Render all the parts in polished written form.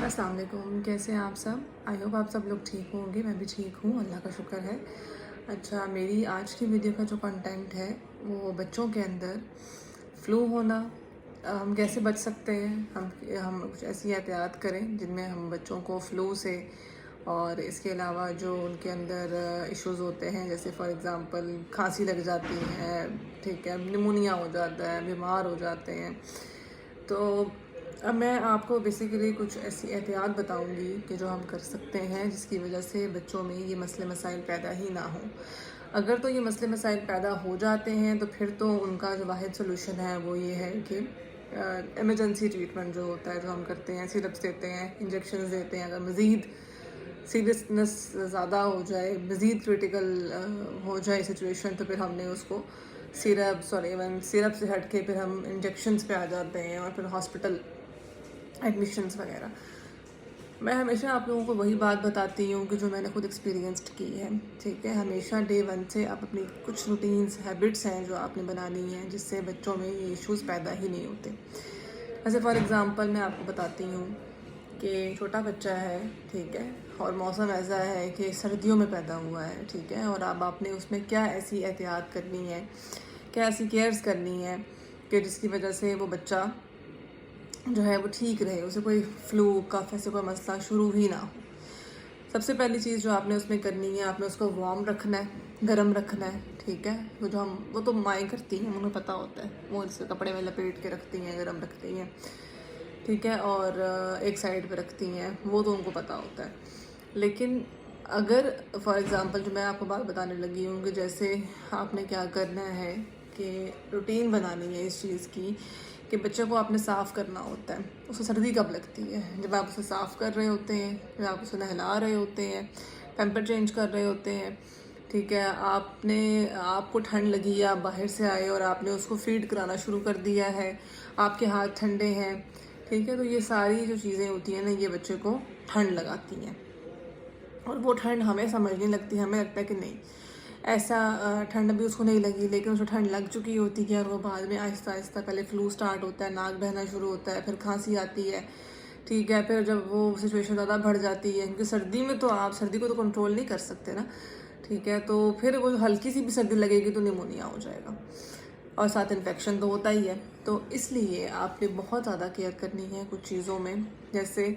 अस्सलाम वालेकुम, कैसे हैं आप सब। आई होप आप सब लोग ठीक होंगे। मैं भी ठीक हूँ, अल्लाह का शुक्र है। अच्छा, मेरी आज की वीडियो का जो कंटेंट है वो बच्चों के अंदर फ्लू होना, हम कैसे बच सकते हैं। हम कुछ ऐसी एहतियात करें जिनमें हम बच्चों को फ्लू से और इसके अलावा जो उनके अंदर इश्यूज़ होते हैं, जैसे फॉर एग्ज़ाम्पल खांसी लग जाती है, ठीक है, निमोनिया हो जाता है, बीमार हो जाते हैं। तो अब मैं आपको बेसिकली कुछ ऐसी एहतियात बताऊंगी कि जो हम कर सकते हैं जिसकी वजह से बच्चों में ये मसले मसाइल पैदा ही ना हो। अगर तो ये मसले मसाइल पैदा हो जाते हैं तो फिर तो उनका जो वाहिद सोल्यूशन है वो ये है कि एमरजेंसी ट्रीटमेंट जो होता है जो हम करते हैं, सिरप्स देते हैं, इंजेक्शन देते हैं। अगर मज़ीद सीरियसनेस ज़्यादा हो जाए, मज़ीद क्रिटिकल हो जाए सिचुएशन, तो फिर हमने उसको सिरप्स और इवन सिरप से हट के फिर हम इंजेक्शन्स पे आ जाते हैं और फिर हॉस्पिटल एडमिशन्स वगैरह। मैं हमेशा आप लोगों को वही बात बताती हूँ कि जो मैंने खुद एक्सपीरियंस्ड की है, ठीक है। हमेशा डे वन से आप अपनी कुछ रूटीन्स हैबिट्स हैं जो आपने बनानी है जिससे बच्चों में ये इश्यूज़ पैदा ही नहीं होते। जैसे फॉर एग्ज़ाम्पल मैं आपको बताती हूँ कि छोटा बच्चा है, ठीक है, और मौसम ऐसा है कि सर्दियों में पैदा हुआ है, ठीक है, और अब आपने उसमें क्या ऐसी एहतियात करनी है, क्या ऐसी केयर्स करनी है कि जिसकी वजह से वो बच्चा जो है वो ठीक रहे, उसे कोई फ्लू कफ ऐसे कोई मसला शुरू ही ना हो। सबसे पहली चीज़ जो आपने उसमें करनी है, आपने उसको वार्म रखना है, गर्म रखना है, ठीक है। वो तो माएँ करती हैं, उन्हें पता होता है, वो इसे कपड़े में लपेट के रखती हैं, गर्म रखती हैं, ठीक है, और एक साइड पे रखती हैं, वो तो उनको पता होता है। लेकिन अगर फॉर एग्ज़ाम्पल जो मैं आपको बात बताने लगी हूँ कि जैसे आपने क्या करना है कि रूटीन बनानी है इस चीज़ की कि बच्चे को आपने साफ़ करना होता है। उसे सर्दी कब लगती है? जब आप उसे साफ़ कर रहे होते हैं, जब आप उसे नहला रहे होते हैं, पैम्पर चेंज कर रहे होते हैं, ठीक है। आपको ठंड लगी, आप बाहर से आए और आपने उसको फीड कराना शुरू कर दिया है, आपके हाथ ठंडे हैं, ठीक है। तो ये सारी जो चीज़ें होती हैं ना, ये बच्चे को ठंड लगाती हैं और वो ठंड हमें समझ नहीं लगती। हमें लगता है कि नहीं, ऐसा ठंड अभी उसको नहीं लगी, लेकिन उसको ठंड लग चुकी होती है और वो बाद में आहिस्ता आहिस्ता पहले फ्लू स्टार्ट होता है, नाक बहना शुरू होता है, फिर खांसी आती है, ठीक है। फिर जब वो सिचुएशन ज़्यादा बढ़ जाती है, क्योंकि सर्दी में तो आप सर्दी को तो कंट्रोल नहीं कर सकते ना, ठीक है, तो फिर वो हल्की सी भी सर्दी लगेगी तो निमोनिया हो जाएगा और साथ इन्फेक्शन तो होता ही है। तो इसलिए आपने बहुत ज़्यादा केयर करनी है कुछ चीज़ों में। जैसे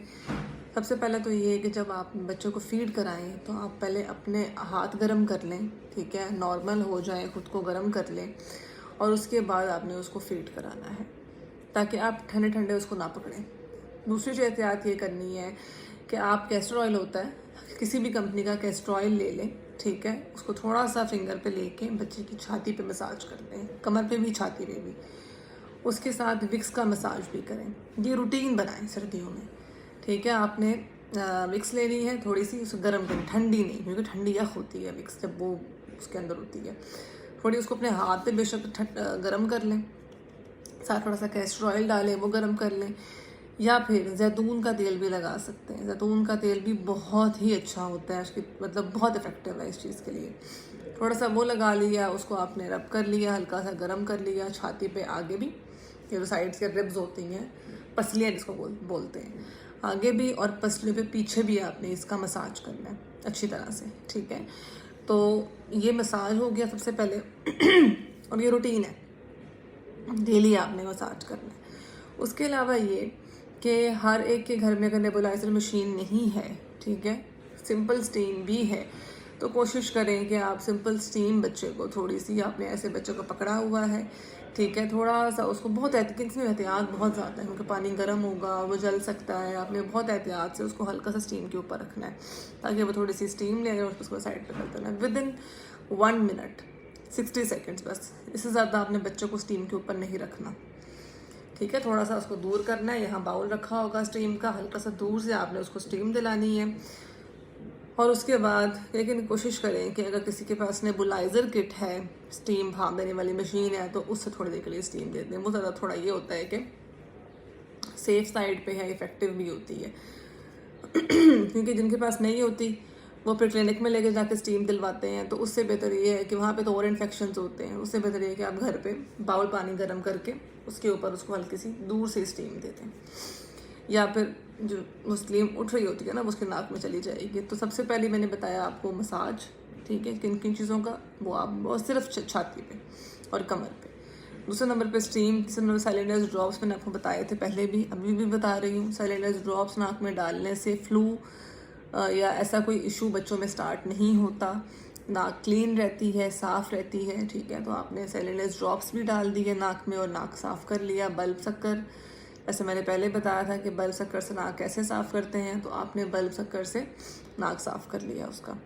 सबसे पहले तो ये है कि जब आप बच्चों को फीड कराएं तो आप पहले अपने हाथ गर्म कर लें, ठीक है, नॉर्मल हो जाए, खुद को गर्म कर लें और उसके बाद आपने उसको फीड कराना है ताकि आप ठंडे ठंडे उसको ना पकड़ें। दूसरी जो एहतियात ये करनी है कि आप कैस्टर ऑयल होता है, किसी भी कंपनी का कैस्टर ऑयल ले लें, ठीक है, उसको थोड़ा सा फिंगर पे लेके बच्चे की छाती पे मसाज कर दें, कमर पे भी, छाती पे भी। उसके साथ विक्स का मसाज भी करें। ये रूटीन बनाएं सर्दियों में, ठीक है। आपने विक्स लेनी है थोड़ी सी, उसे गर्म करें, ठंडी नहीं, क्योंकि ठंडी यख होती है विक्स जब वो उसके अंदर होती है। थोड़ी उसको अपने हाथ पे बेशक गर्म कर लें, साथ थोड़ा सा कैस्टर ऑयल डालें, वो गर्म कर लें, या फिर जैतून का तेल भी लगा सकते हैं। जैतून का तेल भी बहुत ही अच्छा होता है, उसकी मतलब बहुत इफेक्टिव है इस चीज़ के लिए। थोड़ा सा वो लगा लिया, उसको आपने रब कर लिया, हल्का सा गर्म कर लिया, छाती पे आगे भी, ये जो साइड्स के रिब्स होती हैं, पसलियाँ जिसको बोलते हैं, आगे भी और पसलियों पे पीछे भी आपने इसका मसाज करना है अच्छी तरह से, ठीक है। तो ये मसाज हो गया सबसे पहले और ये रूटीन है, डेली आपने मसाज करना है। उसके अलावा ये कि हर एक के घर में अगर नेबुलाइजर मशीन नहीं है, ठीक है, सिंपल स्टीम भी है, तो कोशिश करें कि आप सिंपल स्टीम बच्चे को थोड़ी सी, आपने ऐसे बच्चे को पकड़ा हुआ है, ठीक है, थोड़ा सा उसको बहुत इसमें एहतियात बहुत ज़्यादा है क्योंकि पानी गर्म होगा, वो जल सकता है। आपने बहुत एहतियात से उसको हल्का सा स्टीम के ऊपर रखना है ताकि वो थोड़ी सी स्टीम ले और उसको साइड पर कर देना है विदिन 1 मिनट 60 सेकेंड्स बस। इससे ज़्यादा आपने बच्चों को स्टीम के ऊपर नहीं रखना, ठीक है। थोड़ा सा उसको दूर करना है, यहाँ बाउल रखा होगा स्टीम का, हल्का सा दूर से आपने उसको स्टीम दिलानी है। और उसके बाद लेकिन कोशिश करें कि अगर किसी के पास नेबुलाइज़र किट है, स्टीम भाप देने वाली मशीन है, तो उससे थोड़ी देर के लिए स्टीम दे दें। वो ज़्यादा थोड़ा ये होता है कि सेफ साइड पे है, इफ़ेक्टिव भी होती है क्योंकि जिनके पास नहीं होती वो फिर क्लिनिक में लेके जाके स्टीम दिलवाते हैं, तो उससे बेहतर ये है कि वहाँ पे तो और इन्फेक्शंस होते हैं। उससे बेहतर ये है कि आप घर पे बाउल पानी गर्म करके उसके ऊपर उसको हल्की सी दूर से स्टीम देते हैं। या फिर जो मुस्लिम उठ रही होती है ना वो उसके नाक में चली जाएगी। तो सबसे पहले मैंने बताया आपको मसाज, ठीक है, किन किन चीज़ों का, वो आप और सिर्फ छाती पे और कमर पे। दूसरे नंबर पे स्टीम, तीसरे नंबर साइलेंडर्स ड्रॉप्स मैंने आपको बताए थे पहले भी, अभी भी बता रही हूँ। साइलेंडर्स ड्रॉप्स नाक में डालने से फ्लू या ऐसा कोई इशू बच्चों में स्टार्ट नहीं होता, नाक क्लीन रहती है, साफ़ रहती है, ठीक है। तो आपने साइलेंडर्स ड्रॉप्स भी डाल दिए नाक में और नाक साफ़ कर लिया। बल्ब शक्कर, ऐसे मैंने पहले बताया था कि बल्ब शक्कर से नाक कैसे साफ़ करते हैं, तो आपने बल्ब शक्कर से नाक साफ़ कर लिया उसका,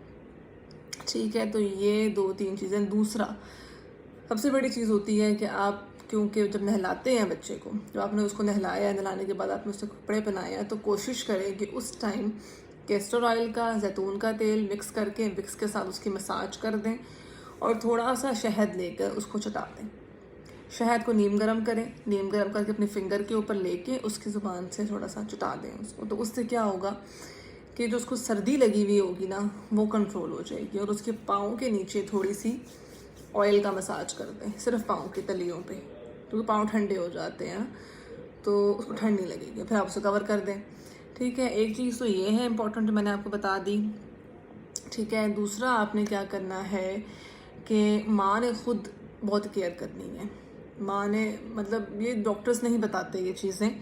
ठीक है। तो ये 2-3 चीज़ें। दूसरा सबसे बड़ी चीज़ होती है कि आप, क्योंकि जब नहलाते हैं बच्चे को, जब आपने उसको नहलाया, नहलाने के बाद आपने उससे कपड़े पहनाए हैं, तो कोशिश करें कि उस टाइम कैस्टर ऑयल का, जैतून का तेल मिक्स करके विक्स के साथ उसकी मसाज कर दें और थोड़ा सा शहद लेकर उसको चटा दें। शहद को नीम गर्म करें, नीम गर्म करके अपने फिंगर के ऊपर लेके उसकी ज़ुबान से थोड़ा सा चटा दें उसको। तो उससे क्या होगा कि जो उसको सर्दी लगी हुई होगी ना वो कंट्रोल हो जाएगी। और उसके पाँव के नीचे थोड़ी सी ऑयल का मसाज कर दें, सिर्फ पाँव की तलियों पे, क्योंकि पाँव ठंडे हो जाते हैं तो उसको ठंड नहीं लगेगी। फिर आप उसे कवर कर दें, ठीक है। एक चीज़ तो ये है इम्पोर्टेंट, मैंने आपको बता दी, ठीक है। दूसरा आपने क्या करना है कि माँ ने खुद बहुत केयर करनी है। माँ ने, मतलब ये डॉक्टर्स नहीं बताते ये चीज़ें।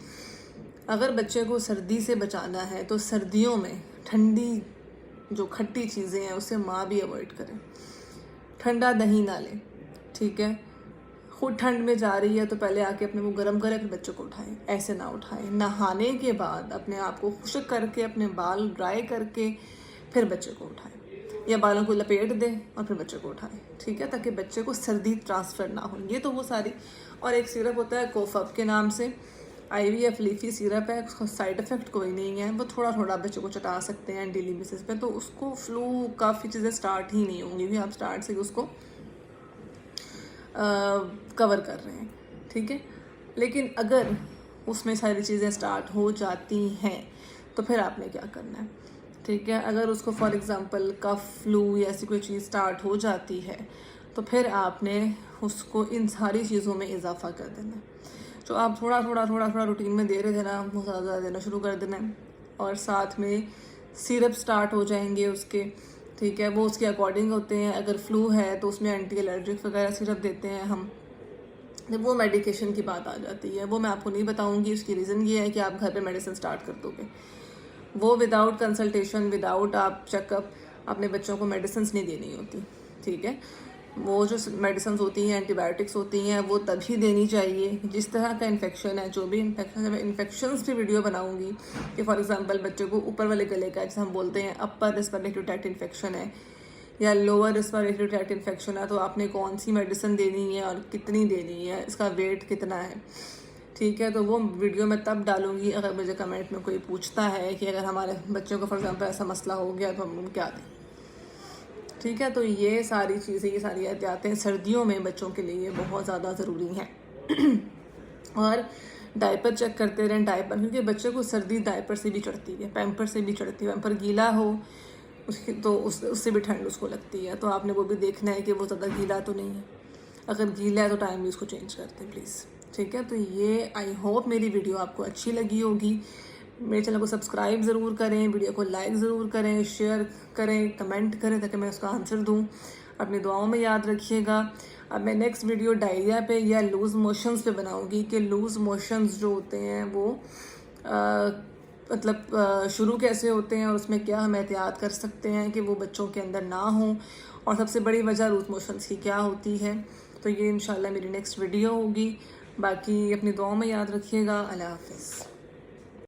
अगर बच्चे को सर्दी से बचाना है तो सर्दियों में ठंडी जो खट्टी चीज़ें हैं उसे माँ भी अवॉइड करें। ठंडा दही ना लें, ठीक है। खुद ठंड में जा रही है तो पहले आके अपने को गर्म करें फिर बच्चे को उठाएं, ऐसे ना उठाएं। नहाने के बाद अपने आप को खुश्क करके, अपने बाल ड्राई करके फिर बच्चे को उठाएं, या बालों को लपेट दें और फिर बच्चे को उठाएं, ठीक है, ताकि बच्चे को सर्दी ट्रांसफ़र ना हो। ये तो वो सारी। और एक सिरप होता है कोफअप के नाम से, IVF लीफी सिरप है, उसका साइड इफ़ेक्ट कोई नहीं है, वो थोड़ा थोड़ा बच्चे को चटा सकते हैं डेली बेसिस पे। तो उसको फ्लू काफ़ी चीज़ें स्टार्ट ही नहीं होंगी भी, आप स्टार्ट से उसको कवर कर रहे हैं, ठीक है। लेकिन अगर उसमें सारी चीज़ें स्टार्ट हो जाती हैं तो फिर आपने क्या करना है, ठीक है। अगर उसको फॉर एग्ज़ाम्पल कफ, फ्लू या ऐसी कोई चीज़ स्टार्ट हो जाती है तो फिर आपने उसको इन सारी चीज़ों में इजाफा कर देना है। जो आप थोड़ा थोड़ा रूटीन में दे रहे थे ना, वो ज़्यादा देना शुरू कर देना है। और साथ में सिरप स्टार्ट हो जाएंगे उसके, ठीक है, वो उसके अकॉर्डिंग होते हैं। अगर फ्लू है तो उसमें एंटी एलर्जिक वगैरह सिरप देते हैं हम। जब वो मेडिकेशन की बात आ जाती है वो मैं आपको नहीं बताऊंगी, उसकी रीज़न ये है कि आप घर पे मेडिसिन स्टार्ट कर दोगे। वो विदाउट कंसल्टेशन, विदाउट आप चेकअप अपने बच्चों को मेडिसिन नहीं देनी होती, ठीक है। वो जो मेडिसिन होती हैं, एंटीबायोटिक्स होती हैं, वो तभी देनी चाहिए जिस तरह का इन्फेक्शन है। जो भी इन्फेक्शन है, मैं इन्फेक्शंस की वीडियो बनाऊंगी कि फॉर एग्जांपल बच्चे को ऊपर वाले गले का, जैसे हम बोलते हैं अपर रेस्पिरेटरी ट्रैक्ट इन्फेक्शन है या लोअर रेस्पिरेटरी ट्रैक्ट इन्फेक्शन है, तो आपने कौन सी मेडिसिन देनी है और कितनी देनी है, इसका वेट कितना है, ठीक है। तो वो वीडियो मैं तब डालूंगी अगर मुझे कमेंट में कोई पूछता है कि अगर हमारे बच्चों को फॉर एग्जांपल ऐसा मसला हो गया तो हम क्या दें, ठीक है। तो ये सारी चीज़ें, ये सारी एहतियातें सर्दियों में बच्चों के लिए बहुत ज़्यादा ज़रूरी हैं। और डायपर चेक करते रहें, डायपर, क्योंकि बच्चे को सर्दी डायपर से भी चढ़ती है, पैम्पर से भी चढ़ती है। पैम्पर गीला हो उसकी तो उससे भी ठंड उसको लगती है, तो आपने वो भी देखना है कि वो ज़्यादा गीला तो नहीं है। अगर गीला है तो टाइमली उसको चेंज करते हैं प्लीज़, ठीक है। तो ये आई होप मेरी वीडियो आपको अच्छी लगी होगी। मेरे चैनल को सब्सक्राइब ज़रूर करें, वीडियो को लाइक ज़रूर करें, शेयर करें, कमेंट करें ताकि मैं उसका आंसर दूं। अपनी दुआओं में याद रखिएगा। अब मैं नेक्स्ट वीडियो डायरिया पे या लूज़ मोशंस पे बनाऊंगी कि लूज़ मोशंस जो होते हैं वो मतलब शुरू कैसे होते हैं और उसमें क्या हम एहतियात कर सकते हैं कि वो बच्चों के अंदर ना हो, और सबसे बड़ी वजह लूज़ मोशंस की क्या होती है। तो ये इंशाल्लाह मेरी नेक्स्ट वीडियो होगी। बाकी अपनी दुआओं में याद रखिएगा। अल्लाह हाफ़िज़।